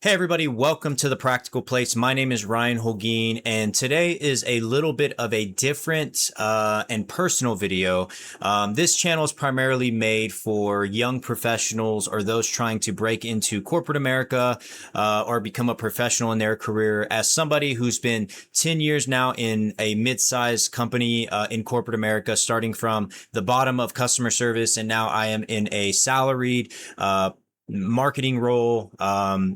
Hey everybody, welcome to The Practical Place. My name is Ryan Holguin, and today is a little bit of a different and personal video. This channel is primarily made for young professionals or those trying to break into corporate America or become a professional in their career. As somebody who's been 10 years now in a mid-sized company in corporate America, starting from the bottom of customer service, and now I am in a salaried marketing role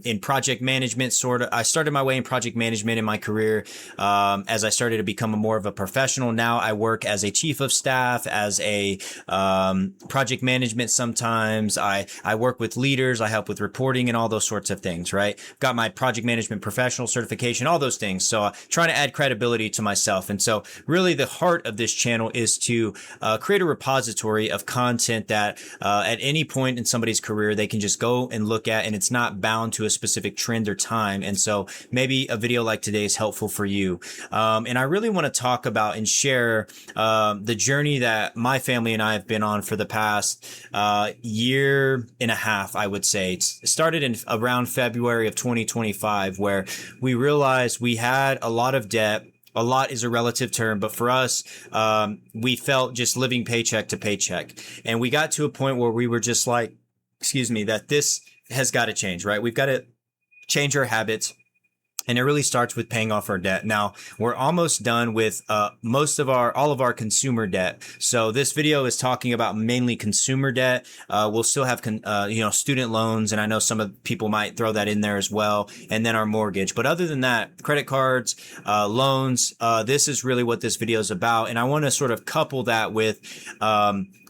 in project management. I started my way in project management in my career as I started to become more of a professional. Now I work as a chief of staff, as a project management. Sometimes I work with leaders, I help with reporting and all those sorts of things, right? Got my project management professional certification, all those things. So trying to add credibility to myself. And so really the heart of this channel is to create a repository of content that at any point in somebody's career, they can just go and look at, and it's not bound to a specific trend or time. And so maybe a video like today is helpful for you. And I really want to talk about and share the journey that my family and I have been on for the past year and a half, I would say. It started in around February of 2025, where we realized we had a lot of debt. A lot is a relative term, but for us, we felt just living paycheck to paycheck. And we got to a point where we were just like, that this has got to change, right? We've got to change our habits. And it really starts with paying off our debt. Now, we're almost done with all of our consumer debt. So this video is talking about mainly consumer debt. We'll still have student loans, and I know some of people might throw that in there as well, and then our mortgage. But other than that, credit cards, loans, this is really what this video is about. And I want to sort of couple that with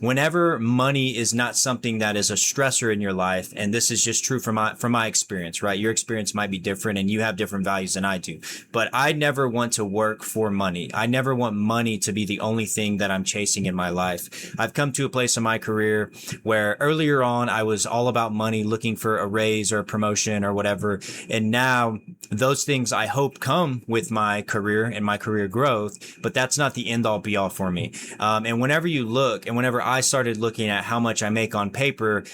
whenever money is not something that is a stressor in your life, and this is just true from my experience, right? Your experience might be different, and you have different values than I do. But I never want to work for money. I never want money to be the only thing that I'm chasing in my life. I've come to a place in my career where earlier on I was all about money, looking for a raise or a promotion or whatever. And now those things I hope come with my career and my career growth, but that's not the end all be all for me. And whenever you look, and whenever I started looking at how much I make on paper,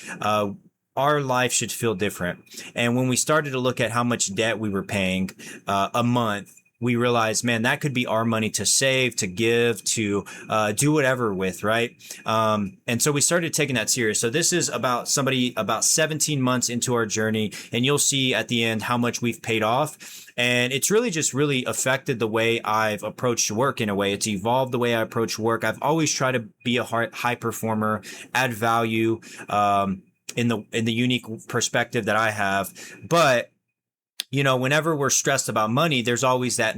our life should feel different. And when we started to look at how much debt we were paying a month, we realized, man, that could be our money to save, to give, to do whatever with, right? And so we started taking that serious. So this is about 17 months into our journey, and you'll see at the end how much we've paid off. And it's really just really affected the way I've approached work in a way. It's evolved the way I approach work. I've always tried to be a high performer, add value, in the unique perspective that I have. But whenever we're stressed about money, there's always that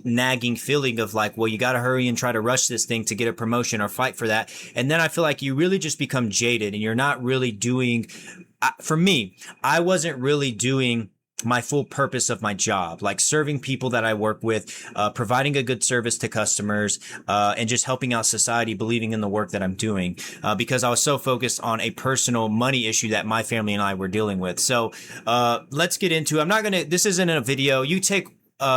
nagging feeling of like, well, you got to hurry and try to rush this thing to get a promotion or fight for that. And then I feel like you really just become jaded, and you're not really doing, for me, I wasn't really doing my full purpose of my job, like serving people that I work with, providing a good service to customers, and just helping out society, believing in the work that I'm doing, because I was so focused on a personal money issue that my family and I were dealing with. So let's get into, this isn't a video. You take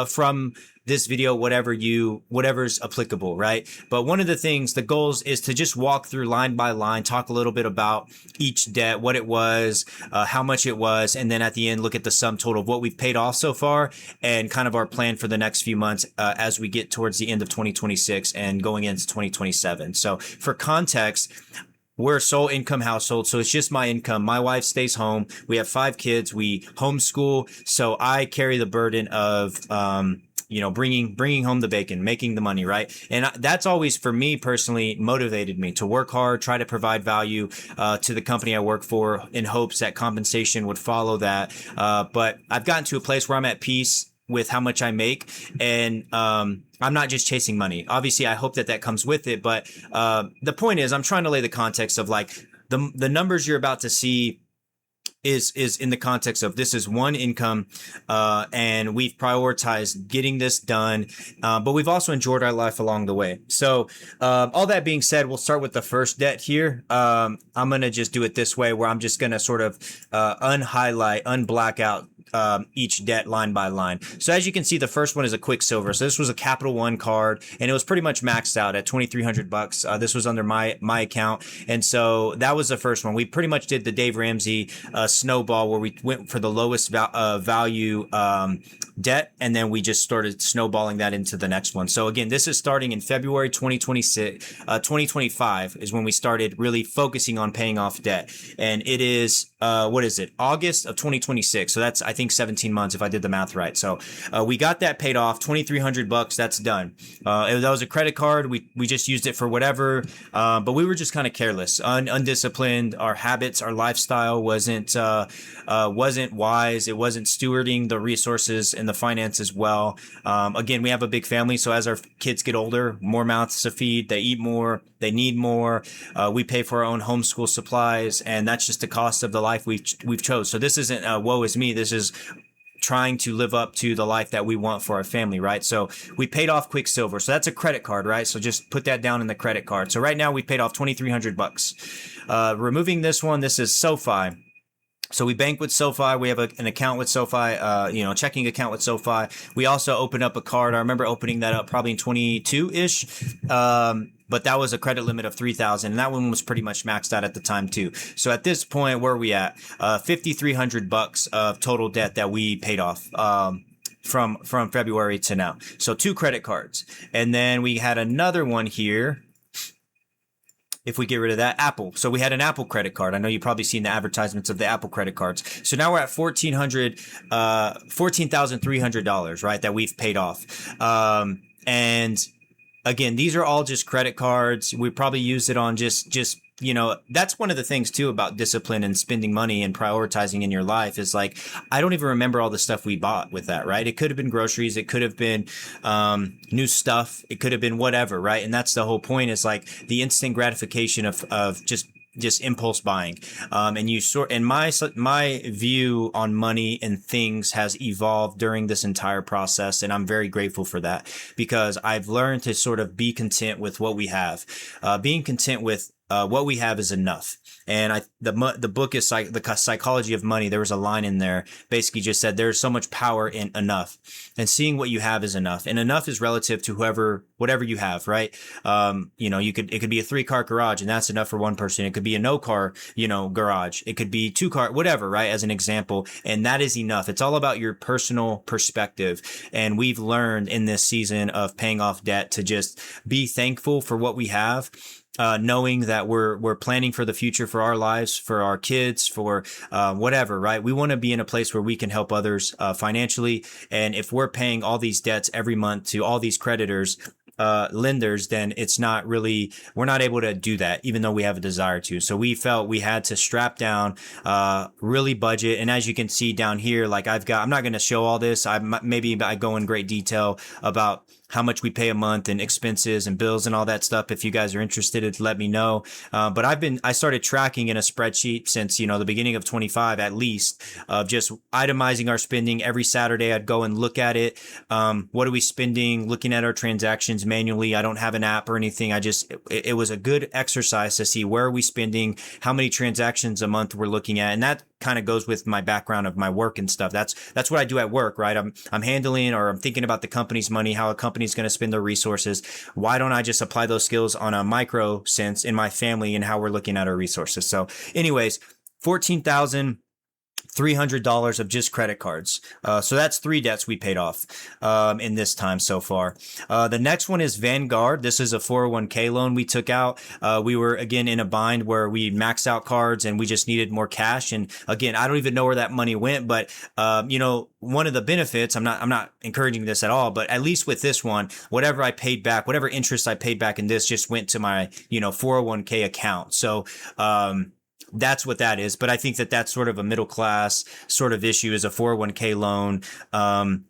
from this video whatever's applicable, right? But one of the goals is to just walk through line by line, talk a little bit about each debt, what it was, how much it was, and then at the end look at the sum total of what we've paid off so far and kind of our plan for the next few months as we get towards the end of 2026 and going into 2027. So for context, we're a sole income household, so it's just my income. My wife stays home. We have 5 kids. We homeschool, so I carry the burden of bringing home the bacon, making the money, right? And that's always, for me personally, motivated me to work hard, try to provide value to the company I work for, in hopes that compensation would follow that. But I've gotten to a place where I'm at peace with how much I make, and I'm not just chasing money. Obviously, I hope that comes with it, but the point is, I'm trying to lay the context of like the numbers you're about to see is in the context of this is one income, and we've prioritized getting this done, but we've also enjoyed our life along the way. So all that being said, we'll start with the first debt here. I'm going to just do it this way, where I'm just going to sort of unblack out each debt line by line. So as you can see, the first one is a Quicksilver. So this was a Capital One card, and it was pretty much maxed out at $2,300. This was under my account, and so that was the first one. We pretty much did the Dave Ramsey snowball, where we went for the lowest value debt, and then we just started snowballing that into the next one. So again, this is starting in February 2026. 2025 is when we started really focusing on paying off debt, and it is what is it? August of 2026. So that's, I think, 17 months if I did the math right. So we got that paid off, $2,300. That's done. That was a credit card. We just used it for whatever, but we were just kind of careless, undisciplined. Our habits, our lifestyle wasn't wise. It wasn't stewarding the resources and the finances well. Again, we have a big family, so as our kids get older, more mouths to feed. They eat more. They need more. We pay for our own homeschool supplies, and that's just the cost of the life we've chose. So this isn't woe is me. This is trying to live up to the life that we want for our family, right? So we paid off Quicksilver. So that's a credit card, right? So just put that down in the credit card. So right now we paid off $2,300. Removing this one, this is SoFi. So we bank with SoFi. We have an account with SoFi, checking account with SoFi. We also opened up a card. I remember opening that up probably in 22-ish. But that was a credit limit of $3,000, and that one was pretty much maxed out at the time too. So at this point, where are we at? $5,300 of total debt that we paid off. From February to now. So 2 credit cards. And then we had another one here. If we get rid of that, Apple. So we had an Apple credit card. I know you've probably seen the advertisements of the Apple credit cards. So now we're at $14,300, right? That we've paid off. And again, these are all just credit cards. We probably use it on just that's one of the things too about discipline and spending money and prioritizing in your life is like, I don't even remember all the stuff we bought with that, right? It could have been groceries. It could have been, new stuff. It could have been whatever, right? And that's the whole point, is like the instant gratification of just impulse buying. And my view on money and things has evolved during this entire process. And I'm very grateful for that, because I've learned to sort of be content with what we have. Being content with what we have is enough. And the book is the Psychology of Money. There was a line in there basically just said there's so much power in enough, and seeing what you have is enough. And enough is relative to whatever you have, right? It could be a 3-car garage, and that's enough for one person. It could be a no car, garage. It could be 2-car, whatever, right? As an example. And that is enough. It's all about your personal perspective. And we've learned in this season of paying off debt to just be thankful for what we have. Knowing that we're planning for the future, for our lives, for our kids, for whatever, right? We want to be in a place where we can help others financially. And if we're paying all these debts every month to all these creditors, lenders, then we're not able to do that, even though we have a desire to. So we felt we had to strap down, really budget. And as you can see down here, like I'm not going to show all this. Maybe I go in great detail about how much we pay a month and expenses and bills and all that stuff. If you guys are interested, let me know. But I started tracking in a spreadsheet since, the beginning of 25 at least, of just itemizing our spending. Every Saturday I'd go and look at it. What are we spending? Looking at our transactions manually. I don't have an app or anything. It was a good exercise to see where are we spending, how many transactions a month we're looking at. And that kind of goes with my background of my work and stuff. That's what I do at work, right? I'm handling, or I'm thinking about the company's money, how a company's going to spend their resources. Why don't I just apply those skills on a micro sense in my family and how we're looking at our resources? So anyways, $14,300 of just credit cards. So that's 3 debts we paid off in this time so far. The next one is Vanguard. This is a 401k loan we took out. We were, again, in a bind where we maxed out cards and we just needed more cash. And again, I don't even know where that money went, but one of the benefits, I'm not encouraging this at all, but at least with this one, whatever I paid back, whatever interest I paid back in this just went to my, 401k account. So, that's what that is. But I think that's sort of a middle class sort of issue, is a 401k loan.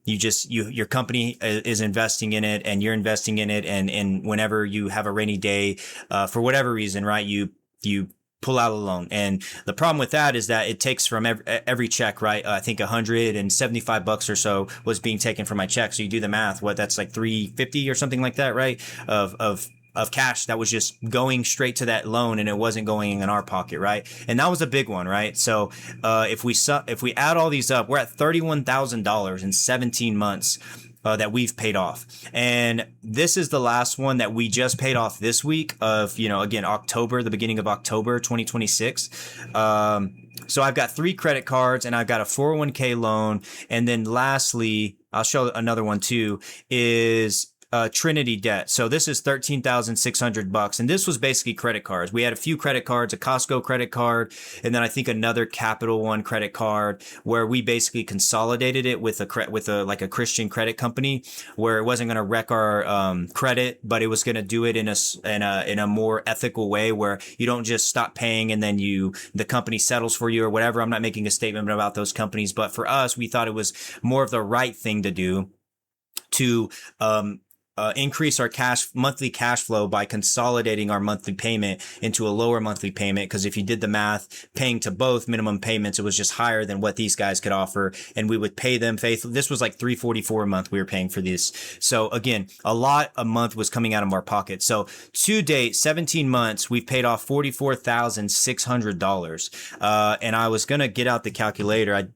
Your company is investing in it and you're investing in it. And whenever you have a rainy day, for whatever reason, right, you pull out a loan. And the problem with that is that it takes from every check, right? I think $175 or so was being taken from my check. So you do the math, that's like $350 or something like that, right? Of of cash that was just going straight to that loan, and it wasn't going in our pocket, right? And that was a big one, right? So if we add all these up, we're at $31,000 in 17 months. That we've paid off. And this is the last one that we just paid off this week of, again, October, the beginning of October, 2026. So I've got 3 credit cards and I've got a 401k loan. And then lastly, I'll show another one too, is Trinity debt. So this is $13,600, and this was basically credit cards. We had a few credit cards, a Costco credit card, and then I think another Capital One credit card, where we basically consolidated it with a Christian credit company, where it wasn't going to wreck our credit, but it was going to do it in a more ethical way, where you don't just stop paying and then the company settles for you or whatever. I'm not making a statement about those companies, but for us, we thought it was more of the right thing to do to increase our monthly cash flow by consolidating our monthly payment into a lower monthly payment. Because if you did the math, paying to both minimum payments, it was just higher than what these guys could offer, and we would pay them faithfully. This was like $344 a month we were paying for this. So again, a lot a month was coming out of our pocket. So to date, 17 months, we've paid off $44,600. And I was gonna get out the calculator. I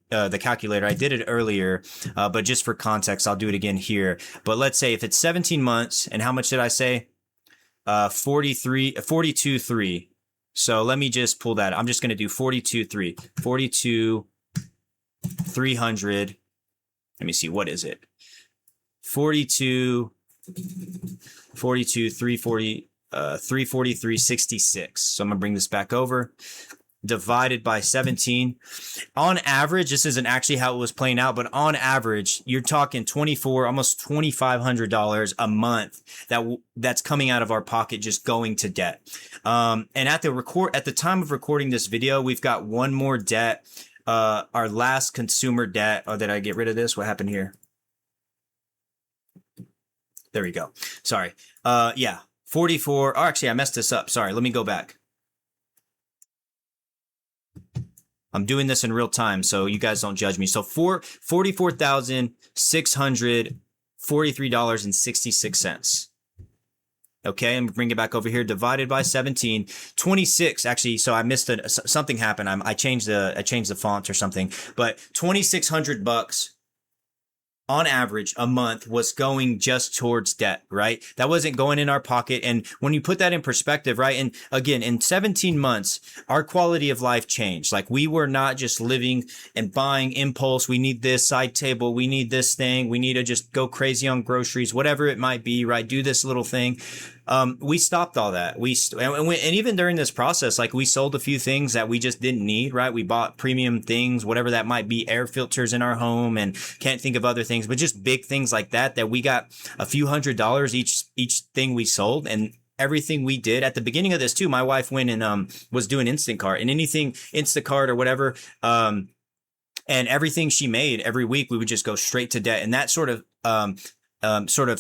did it earlier, but just for context, I'll do it again here. But let's say if it's 17 months, and how much did I say? 42.3. So let me just pull that. I'm just going to do 42.300. Let me see. What is it? 343.66. So I'm going to bring this back over. Divided by 17. On average, this isn't actually how it was playing out, but on average, you're talking almost $2,500 a month that's coming out of our pocket, just going to debt. And at the time of recording this video, we've got one more debt, our last consumer debt. Oh, did I get rid of this? What happened here? There we go. Sorry. 44. Oh, actually, I messed this up. Sorry. Let me go back. I'm doing this in real time, so you guys don't judge me. So $44,643.66. Okay, and bring it back over here. Divided by 17, 26. Actually, so I missed something happened. I changed the font or something. But $2,600 on average a month was going just towards debt, right? That wasn't going in our pocket. And when you put that in perspective, right? And again, in 17 months, our quality of life changed. Like, we were not just living and buying impulse. We need this side table. We need this thing. We need to just go crazy on groceries, whatever it might be, right? Do this little thing. We stopped all that. And even during this process, like, we sold a few things that we just didn't need, right? We bought premium things, whatever that might be, air filters in our home, and can't think of other things, but just big things like that we got a few $100s each thing we sold. And everything we did at the beginning of this too, my wife went and was doing Instacart, and anything Instacart or whatever, and everything she made every week, we would just go straight to debt. And that sort of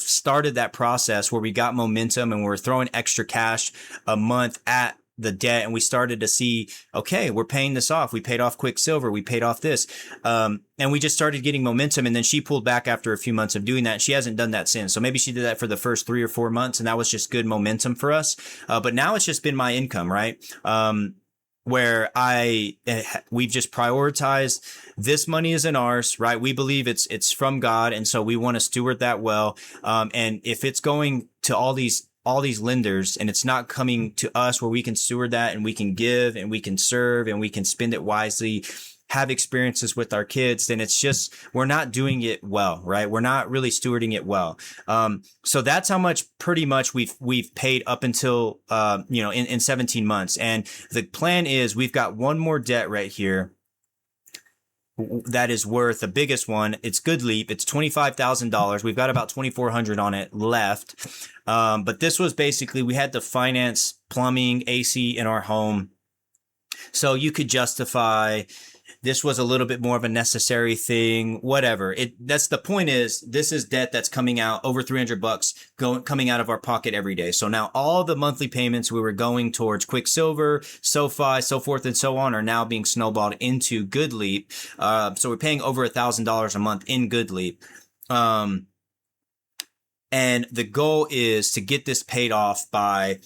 started that process where we got momentum, and we were throwing extra cash a month at the debt, and we started to see, okay, we're paying this off. We paid off Quicksilver. We paid off this. And we just started getting momentum. And then she pulled back after a few months of doing that. She hasn't done that since. So maybe she did that for the first 3 or 4 months, and that was just good momentum for us. But now it's just been my income, right? Where we've just prioritized, this money isn't ours, right? We believe it's from God. And so we want to steward that well. And if it's going to all these lenders, and it's not coming to us where we can steward that, and we can give, and we can serve, and we can spend it wisely, have experiences with our kids, then it's just, we're not doing it well, right? We're not really stewarding it well. So that's how much pretty much we've paid up until, in 17 months. And the plan is, we've got one more debt right here that is worth, the biggest one. It's Good Leap. It's $25,000. We've got about $2,400 on it left. But this was basically, we had to finance plumbing, AC in our home. So you could justify, this was a little bit more of a necessary thing, whatever. That's the point, is this is debt that's coming out over $300 coming out of our pocket every day. So now all the monthly payments we were going towards Quicksilver, SoFi, so forth and so on, are now being snowballed into Good Leap. So we're paying over $1,000 a month in Good Leap. And And the goal is to get this paid off by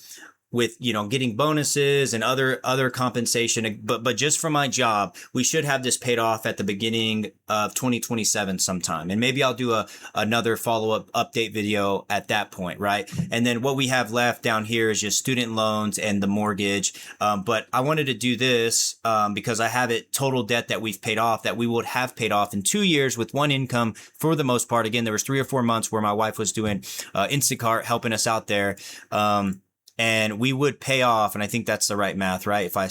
with, you know, getting bonuses and other compensation. But just for my job, we should have this paid off at the beginning of 2027 sometime. And maybe I'll do another follow-up update video at that point, right? And then what we have left down here is just student loans and the mortgage. But I wanted to do this because I have it total debt that we've paid off, that we would have paid off in 2 years with one income for the most part. Again, there was 3 or 4 months where my wife was doing Instacart, helping us out there. And we would pay off, and I think that's the right math, right? If I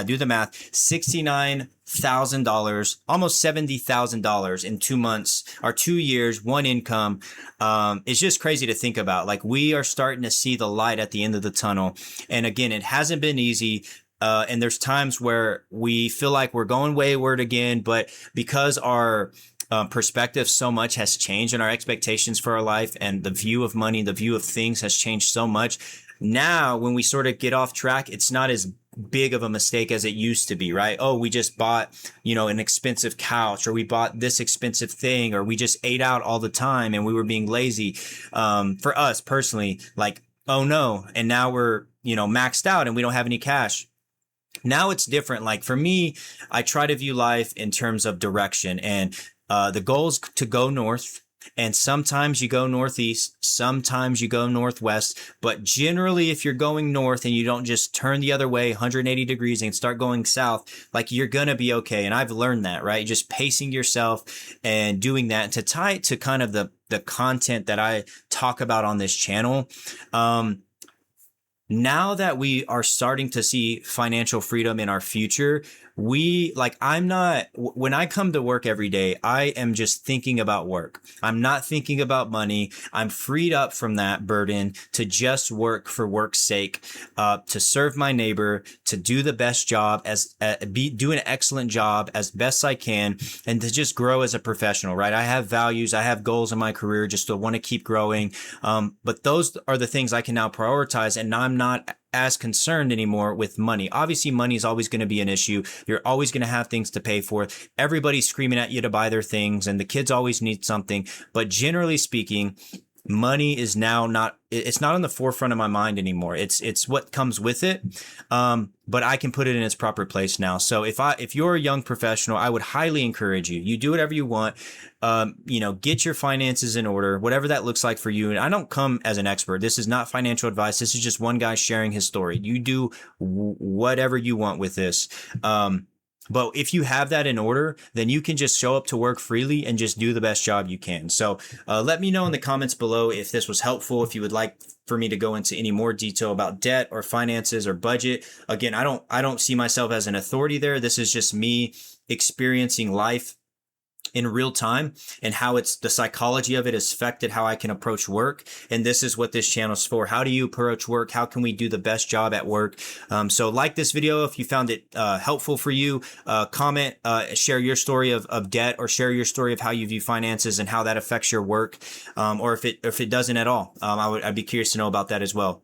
do the math, $69,000, almost $70,000 in 2 months or 2 years, one income. It's just crazy to think about. Like, we are starting to see the light at the end of the tunnel. And again, it hasn't been easy. And there's times where we feel like we're going wayward again, but because our perspective so much has changed and our expectations for our life and the view of money, the view of things has changed so much. Now, when we sort of get off track, it's not as big of a mistake as it used to be, right? Oh, we just bought, you know, an expensive couch, or we bought this expensive thing, or we just ate out all the time and we were being lazy. For us personally, like, oh no. And now we're, you know, maxed out and we don't have any cash. Now it's different. Like for me, I try to view life in terms of direction, and the goal is to go north. And sometimes you go northeast, sometimes you go northwest, but generally if you're going north and you don't just turn the other way 180 degrees and start going south, like, you're going to be okay. And I've learned that, right? Just pacing yourself and doing that. And to tie it to kind of the content that I talk about on this channel, now that we are starting to see financial freedom in our future, when I come to work every day, I am just thinking about work. I'm not thinking about money. I'm freed up from that burden to just work for work's sake, to serve my neighbor, to do the best job, do an excellent job as best I can, and to just grow as a professional, right? I have values, I have goals in my career, just to want to keep growing. But those are the things I can now prioritize, and I'm not as concerned anymore with money. Obviously, money is always going to be an issue. You're always going to have things to pay for. Everybody's screaming at you to buy their things, and the kids always need something. But generally speaking, money is now it's not on the forefront of my mind anymore. It's what comes with it. But I can put it in its proper place now. So if you're a young professional, I would highly encourage you. You do whatever you want. Get your finances in order, whatever that looks like for you. And I don't come as an expert. This is not financial advice. This is just one guy sharing his story. You do whatever you want with this. But if you have that in order, then you can just show up to work freely and just do the best job you can. So let me know in the comments below if this was helpful, if you would like for me to go into any more detail about debt or finances or budget. Again, I don't see myself as an authority there. This is just me experiencing life in real time and how the psychology of it has affected how I can approach work. And this is what this channel is for. How do you approach work? How can we do the best job at work? So like this video if you found it helpful for you. Comment, share your story of debt, or share your story of how you view finances and how that affects your work. Or if it doesn't at all. I'd be curious to know about that as well.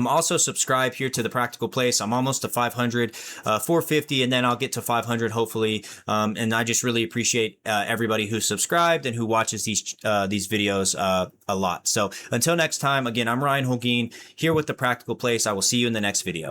Also subscribe here to The Practical Place. I'm almost to 500, 450, and then I'll get to 500 hopefully. And I just really appreciate everybody who's subscribed and who watches these videos a lot. So until next time, again, I'm Ryan Holguin here with The Practical Place. I will see you in the next video.